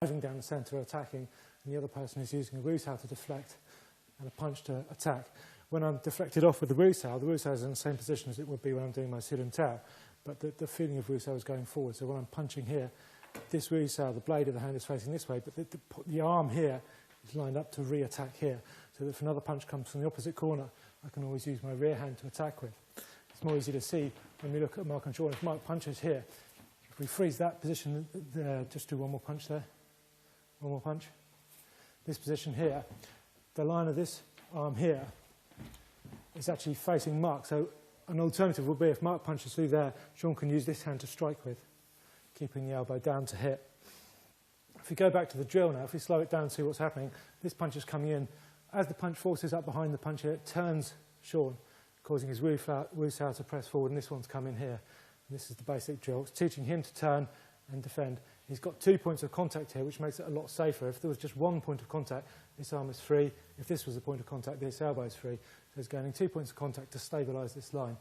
driving down the centre attacking, and the other person is using a wusao to deflect and a punch to attack. When I'm deflected off with the wusao is in the same position as it would be when I'm doing my Siren Tao, but the feeling of wusao is going forward. So when I'm punching here, this wusao, the blade of the hand is facing this way, but the arm here is lined up to re-attack here. So that if another punch comes from the opposite corner, I can always use my rear hand to attack with. It's more easy to see when we look at Mark and Sean. If Mark punches here, if we freeze that position there, just do one more punch there. One more punch. This position here, the line of this arm here is actually facing Mark. So an alternative would be if Mark punches through there, Sean can use this hand to strike with, keeping the elbow down to hit. If we go back to the drill now, if we slow it down and see what's happening, this punch is coming in. As the punch forces up behind the punch here, it turns Sean, causing his wusao to press forward, and this one's come in here. And this is the basic drill. It's teaching him to turn and defend. He's got 2 points of contact here, which makes it a lot safer. If there was just 1 point of contact, this arm is free. If this was a point of contact, this elbow is free. So he's gaining 2 points of contact to stabilise this line,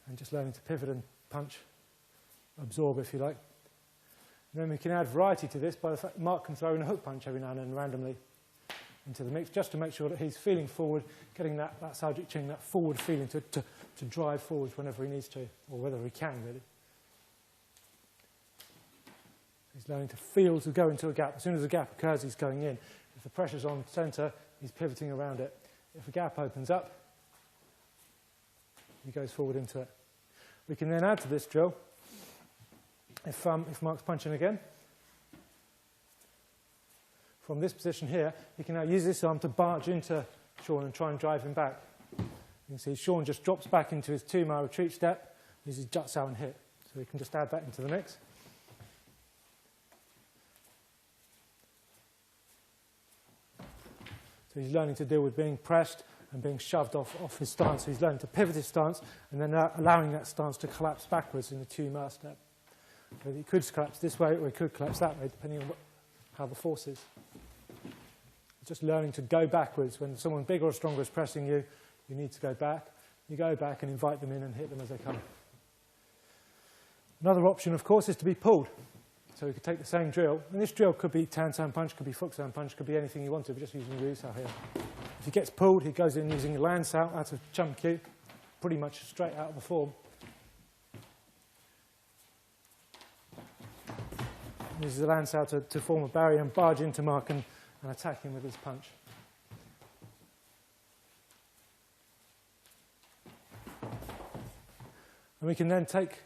and just learning to pivot and punch, absorb, if you like. And then we can add variety to this by the fact Mark can throw in a hook punch every now and then randomly into the mix, just to make sure that he's feeling forward, getting that Saojik Ching, that forward feeling to drive forwards whenever he needs to, or whether he can, really. He's learning to feel to go into a gap. As soon as a gap occurs, he's going in. If the pressure's on centre, he's pivoting around it. If a gap opens up, he goes forward into it. We can then add to this drill, if Mark's punching again, from this position here, he can now use this arm to barge into Sean and try and drive him back. You can see Sean just drops back into his 2-mile retreat step, uses jutsao and hit. So we can just add that into the mix. So he's learning to deal with being pressed and being shoved off his stance. So he's learning to pivot his stance and then allowing that stance to collapse backwards in the 2-mile step. So he could collapse this way or he could collapse that way, depending on how the force is. Just learning to go backwards. When someone bigger or stronger is pressing you, you need to go back. You go back and invite them in and hit them as they come. Another option, of course, is to be pulled. So we could take the same drill, and this drill could be Tan-san punch, could be Fuk-san punch, could be anything you want to, but just using wusao here. If he gets pulled, he goes in using Lansao out of Chum Kyu, pretty much straight out of the form. He uses the Lansao to form a barrier and barge into Mark and attack him with his punch. And we can then take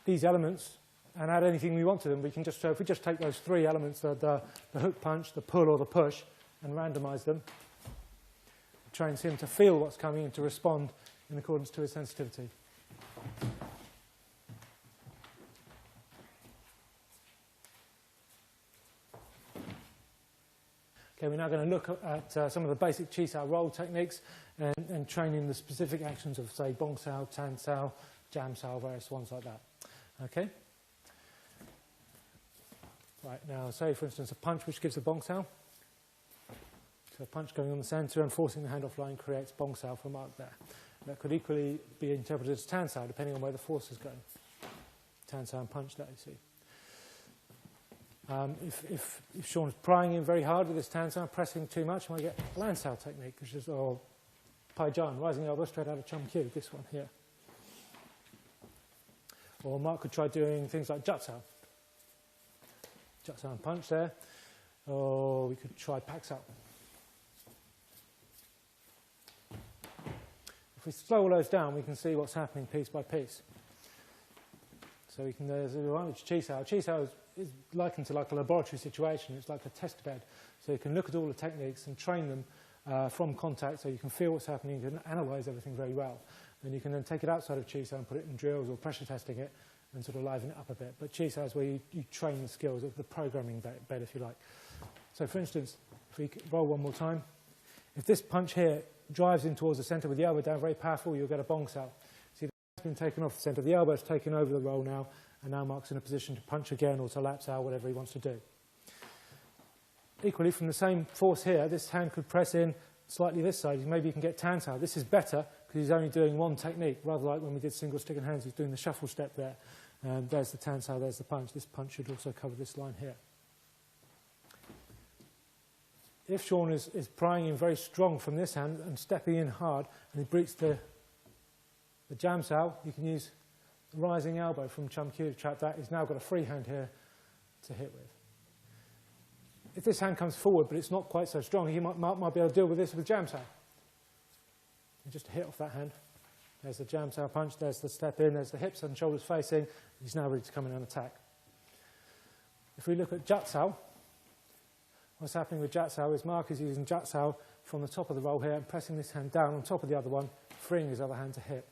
these elements and add anything we want to them. We can just, so if we just take those 3 elements, the hook punch, the pull or the push, and randomise them, it trains him to feel what's coming and to respond in accordance to his sensitivity. Okay, we're now going to look at some of the basic Chi-sao roll techniques and training the specific actions of, say, Bong-sao, Tan-sao, Jam-sao, various ones like that. Okay? Right, now, say, for instance, a punch which gives a Bong-sao. So a punch going on the centre and forcing the hand offline creates Bong-sao for Mark there. That could equally be interpreted as Tan-sao, depending on where the force is going. Tan-sao and punch that, you see. If Sean's prying in very hard with his Tan-sao, pressing too much, you might get Lansao technique, which is, or Pai-jan, rising elbow straight out of Chum Kyu, this one here. Or Mark could try doing things like jutsao. Jutsao and punch there. Or we could try Pak-sao. If we slow all those down, we can see what's happening piece by piece. So we can, there's an advantage to Chi-sao. Chi-sao is likened to like a laboratory situation. It's like a test bed. So you can look at all the techniques and train them from contact, so you can feel what's happening, you can analyse everything very well. Then you can then take it outside of Chi-sao and put it in drills or pressure testing it and sort of liven it up a bit. But Chi-sao is where you train the skills of the programming bed, if you like. So for instance, if we roll one more time, if this punch here drives in towards the centre with the elbow down very powerful, you'll get a Bong-sao. See, the has been taken off the centre, the elbow's taken over the roll now, and now Mark's in a position to punch again or to lapse out, whatever he wants to do. Equally, from the same force here, this hand could press in slightly this side. Maybe you can get Tan-sao. This is better because he's only doing one technique, rather like when we did single stick and hands, he's doing the shuffle step there. There's the Tan-sao, there's the punch. This punch should also cover this line here. if Shun is prying in very strong from this hand and stepping in hard, and he breaks the jam sao, you can use the rising elbow from Chun Q to trap that. He's now got a free hand here to hit with. If this hand comes forward, but it's not quite so strong, he might be able to deal with this with jam sao. And just hit off that hand. There's the jam sao punch, there's the step in, there's the hips and shoulders facing. He's now ready to come in and attack. If we look at jat sao, what's happening with jat sao is Mark is using jat sao from the top of the roll here and pressing this hand down on top of the other one, freeing his other hand to hit.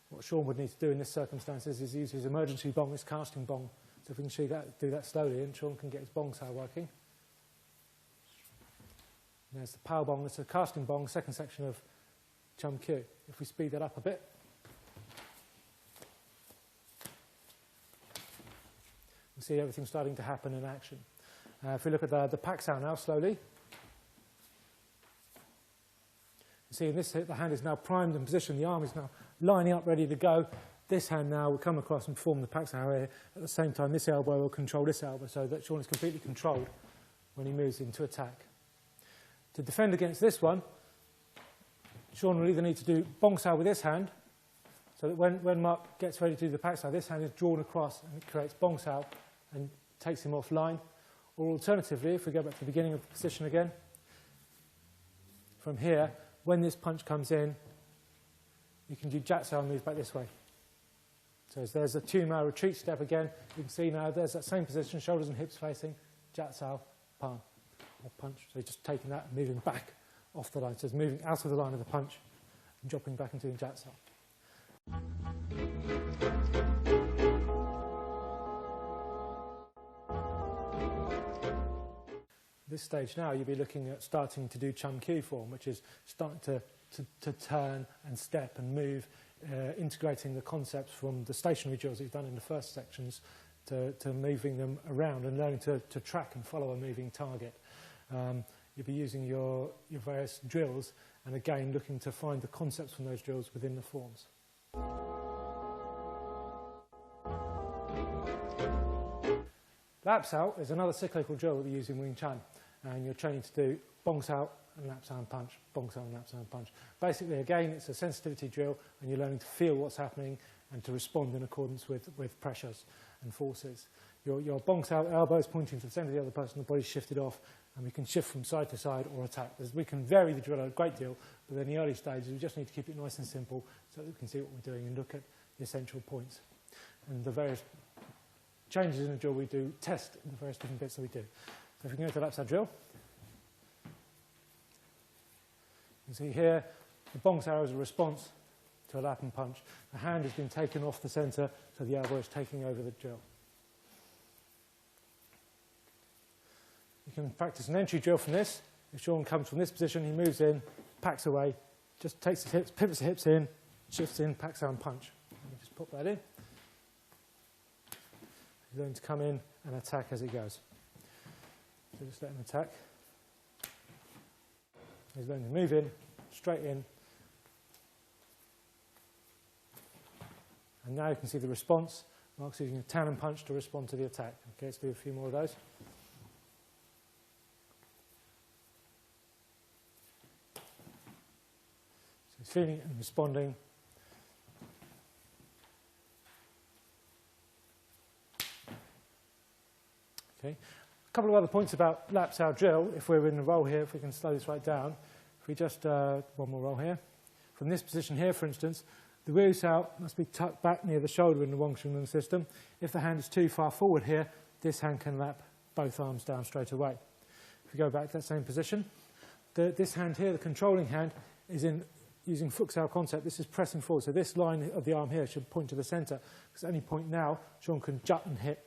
What Shun would need to do in this circumstances is use his emergency bong, his casting bong. So if we can do that slowly, and Shun can get his bong sao working. And there's the power bong, it's a casting bong, second section of Chun Q. If we speed that up a bit, we see everything starting to happen in action. If we look at the pak sao now slowly, you see in this hit the hand is now primed and positioned, the arm is now lining up ready to go. This hand now will come across and perform the pak sao here. At the same time, this elbow will control this elbow so that Shun is completely controlled when he moves into attack. To defend against this one, Shun will either need to do bong sao with this hand, so that when Mark gets ready to do the pak sao, this hand is drawn across and it creates bong sao and takes him offline. Or alternatively, if we go back to the beginning of the position again, from here, when this punch comes in, you can do jat sao and move back this way. So as there's a Tyease retreat step again, you can see now there's that same position, shoulders and hips facing, jat sao, palm, or punch. So just taking that and moving back off the line. So it's moving out of the line of the punch and dropping back into doing jat sao. This stage now, you'll be looking at starting to do Chun Q form, which is starting to turn and step and move, integrating the concepts from the stationary drills that you've done in the first sections to moving them around and learning to track and follow a moving target. You'll be using your various drills and again looking to find the concepts from those drills within the forms. Lap sao is another cyclical drill that we use in Wing Chun, and you're training to do bong sao and lap sao and punch, bong sao and lap sao and punch. Basically, again, it's a sensitivity drill, and you're learning to feel what's happening and to respond in accordance with pressures and forces. Your bong sao elbow is pointing to the centre of the other person, the body's shifted off, and we can shift from side to side or attack. We can vary the drill a great deal, but in the early stages, we just need to keep it nice and simple so that we can see what we're doing and look at the essential points. And the various changes in the drill we do, test the various different bits that we do. So if we can go to the lap sao drill, you can see here the bong sao is a response to a lap and punch. The hand has been taken off the centre, so the elbow is taking over the drill. You can practice an entry drill from this. If Shun comes from this position, he moves in, packs away, just takes his hips, pivots the hips in, shifts in, packs out and punch. Let me just pop that in. He's going to come in and attack as he goes. So just let him attack. He's going to move in, straight in. And now you can see the response. Mark's using a tan and punch to respond to the attack. Okay, let's do a few more of those. So he's feeling and responding. Okay. A couple of other points about lap sao drill. If we're in the roll here, if we can slow this right down. If we just, one more roll here. From this position here, for instance, the Wu sao must be tucked back near the shoulder in the Wong Shun system. If the hand is too far forward here, this hand can lap both arms down straight away. If we go back to that same position, this hand here, the controlling hand, is in using Fuk sao concept. This is pressing forward. So this line of the arm here should point to the centre. Because at any point now, Shun can jut and hit.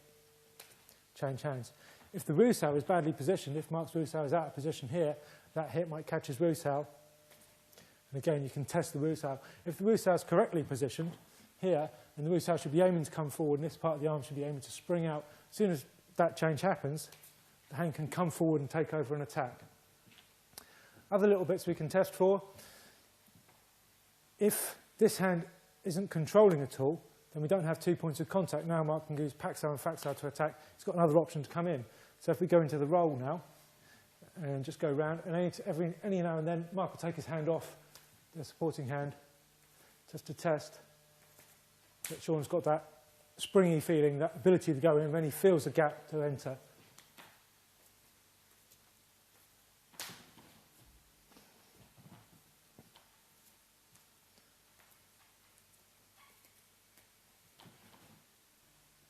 Change hands. If the Wu sao is badly positioned, if Mark's Wu sao is out of position here, that hit might catch his Wu sao. And again, you can test the Wu sao. If the Wu sao is correctly positioned here, then the Wu sao should be aiming to come forward, and this part of the arm should be aiming to spring out. As soon as that change happens, the hand can come forward and take over an attack. Other little bits we can test for. If this hand isn't controlling at all, then we don't have 2 points of contact. Now Mark can use pak sao and fak sao to attack. He's got another option to come in. So if we go into the roll now, and just go round. And any now and then, Mark will take his hand off, the supporting hand, just to test that Sean's got that springy feeling, that ability to go in when he feels a gap to enter.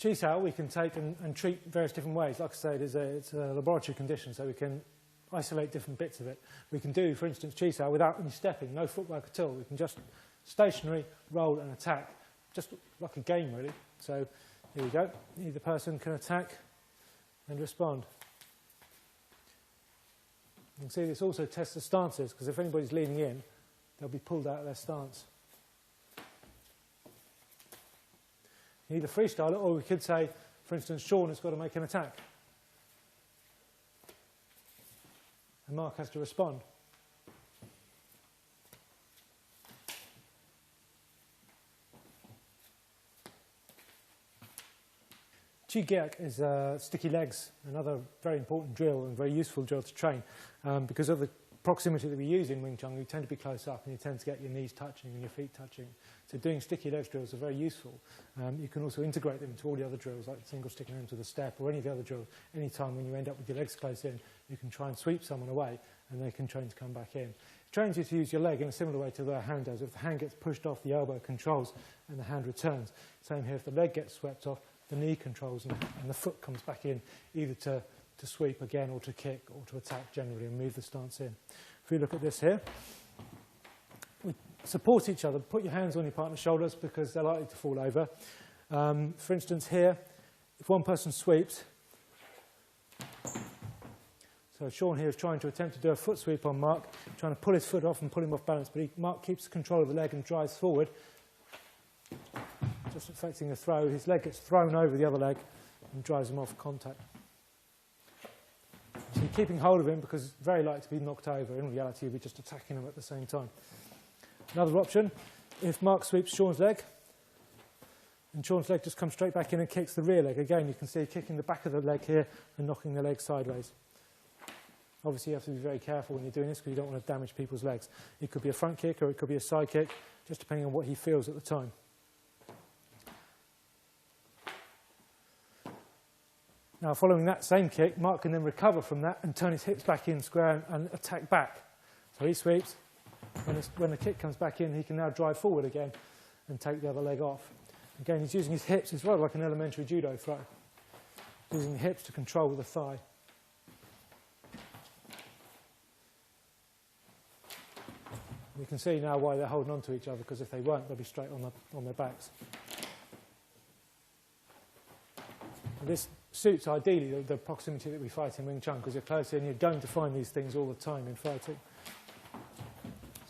Chi-sao we can take and treat various different ways. Like I said, it's a laboratory condition, so we can isolate different bits of it. We can do, for instance, Chi-sao without any stepping, no footwork at all. We can just stationary, roll and attack, just like a game really. So here we go. Either person can attack and respond. You can see this also tests the stances, because if anybody's leaning in, they'll be pulled out of their stance. You either freestyle it, or we could say, for instance, Sean has got to make an attack. And Mark has to respond. Chi Geak is sticky legs, another very important drill and very useful drill to train. Because of the proximity that we use in Wing Chun, you tend to be close up and you tend to get your knees touching and your feet touching. So doing sticky legs drills are very useful. You can also integrate them into all the other drills, like single sticking into the step or any of the other drills. Any time when you end up with your legs close in, you can try and sweep someone away and they can train to come back in. It trains you to use your leg in a similar way to the hand does. If the hand gets pushed off, the elbow controls and the hand returns. Same here, if the leg gets swept off, the knee controls and the foot comes back in, either to sweep again or to kick or to attack generally and move the stance in. If we look at this here, we support each other. Put your hands on your partner's shoulders because they're likely to fall over. For instance here, if one person sweeps, so Sean here is trying to attempt to do a foot sweep on Mark, trying to pull his foot off and pull him off balance, but Mark keeps control of the leg and drives forward, just affecting the throw. His leg gets thrown over the other leg and drives him off contact. So you're keeping hold of him because it's very likely to be knocked over. In reality, you'll be just attacking him at the same time. Another option, if Mark sweeps Sean's leg, and Sean's leg just comes straight back in and kicks the rear leg. Again, you can see kicking the back of the leg here and knocking the leg sideways. Obviously, you have to be very careful when you're doing this because you don't want to damage people's legs. It could be a front kick or it could be a side kick, just depending on what he feels at the time. Now, following that same kick, Mark can then recover from that and turn his hips back in square and attack back. So he sweeps. When the kick comes back in, he can now drive forward again and take the other leg off. Again, he's using his hips. It's rather like an elementary judo throw. Using the hips to control the thigh. You can see now why they're holding on to each other, because if they weren't, they'd be straight on their backs. And this suits ideally the proximity that we fight in Wing Chun, because you're close in, you're going to find these things all the time in fighting.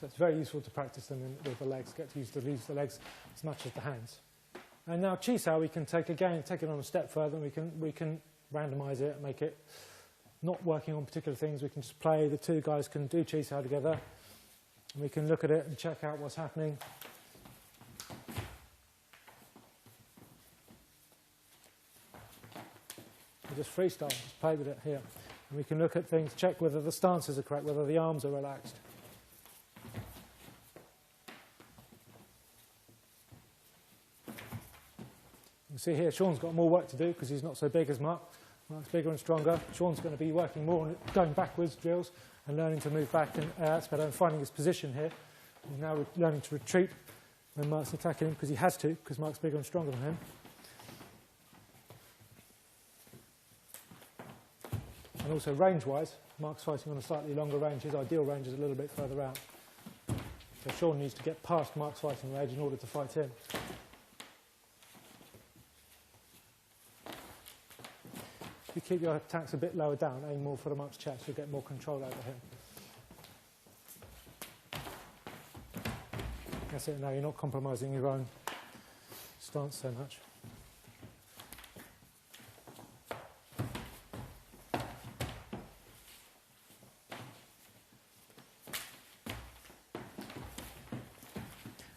So it's very useful to practice them with the legs, get to use the legs as much as the hands. And now Chi-sao we can take it on a step further, and we can randomise it, make it not working on particular things. We can just play, the two guys can do Chi-sao together, and we can look at it and check out what's happening. We just freestyle, just play with it here. And we can look at things, check whether the stances are correct, whether the arms are relaxed. You can see here Sean's got more work to do because he's not so big as Mark. Mark's bigger and stronger. Sean's going to be working more on going backwards drills and learning to move back, and that's better, and finding his position here. He's now learning to retreat when Mark's attacking him, because he has to, because Mark's bigger and stronger than him. And also range-wise, Mark's fighting on a slightly longer range. His ideal range is a little bit further out. So Sean needs to get past Mark's fighting range in order to fight him. If you keep your attacks a bit lower down, aim more for the Mark's chest, you'll get more control over him. That's it now, you're not compromising your own stance so much.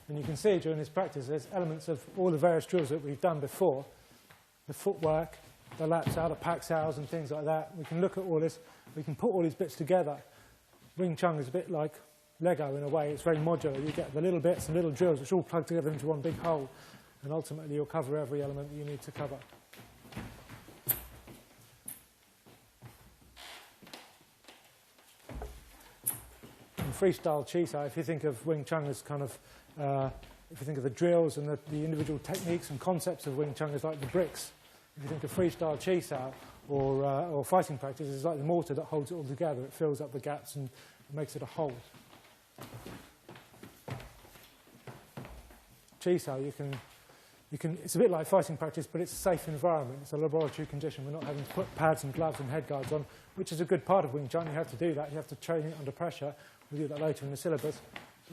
And you can see during this practice there's elements of all the various drills that we've done before, the footwork, the laps out of pak sows and things like that. We can look at all this. We can put all these bits together. Wing Chun is a bit like Lego in a way. It's very modular. You get the little bits and little drills which all plug together into one big whole, and ultimately you'll cover every element that you need to cover. In freestyle Tyease, if you think of Wing Chun as kind of, if you think of the drills and the individual techniques and concepts of Wing Chun as like the bricks, if you think of freestyle Tyease or fighting practice, it's like the mortar that holds it all together. It fills up the gaps and makes it a whole. Tyease, you can, it's a bit like fighting practice, but it's a safe environment. It's a laboratory condition. We're not having to put pads and gloves and head guards on, which is a good part of Wing Chun. You have to do that. You have to train it under pressure. We'll do that later in the syllabus.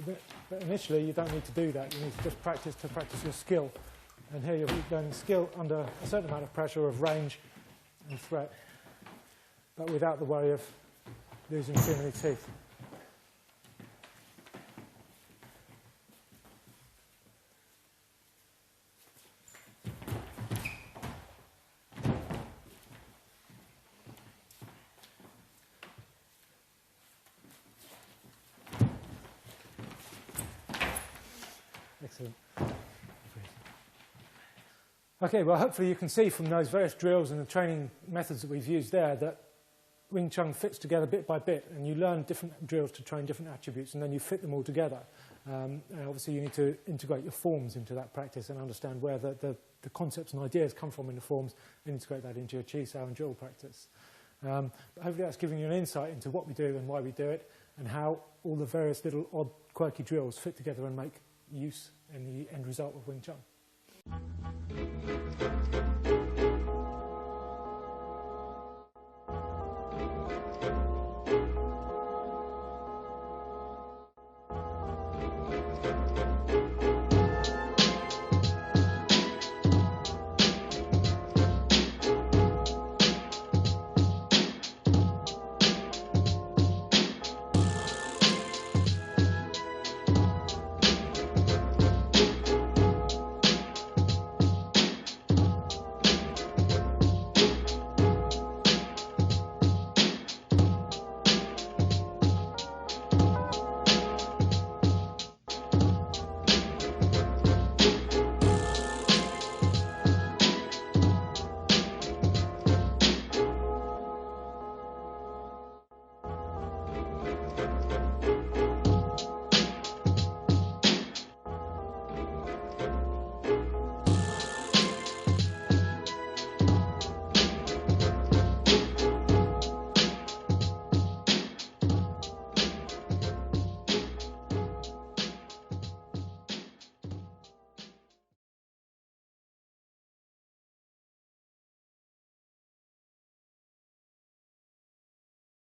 But initially, you don't need to do that. You need to just practice your skill. And here you're learning skill under a certain amount of pressure, of range and threat, but without the worry of losing too many teeth. Excellent. Okay, well, hopefully you can see from those various drills and the training methods that we've used there that Wing Chun fits together bit by bit, and you learn different drills to train different attributes, and then you fit them all together. And obviously you need to integrate your forms into that practice and understand where the concepts and ideas come from in the forms, and integrate that into your Tyease and drill practice. But hopefully that's giving you an insight into what we do and why we do it, and how all the various little odd, quirky drills fit together and make use in the end result of Wing Chun.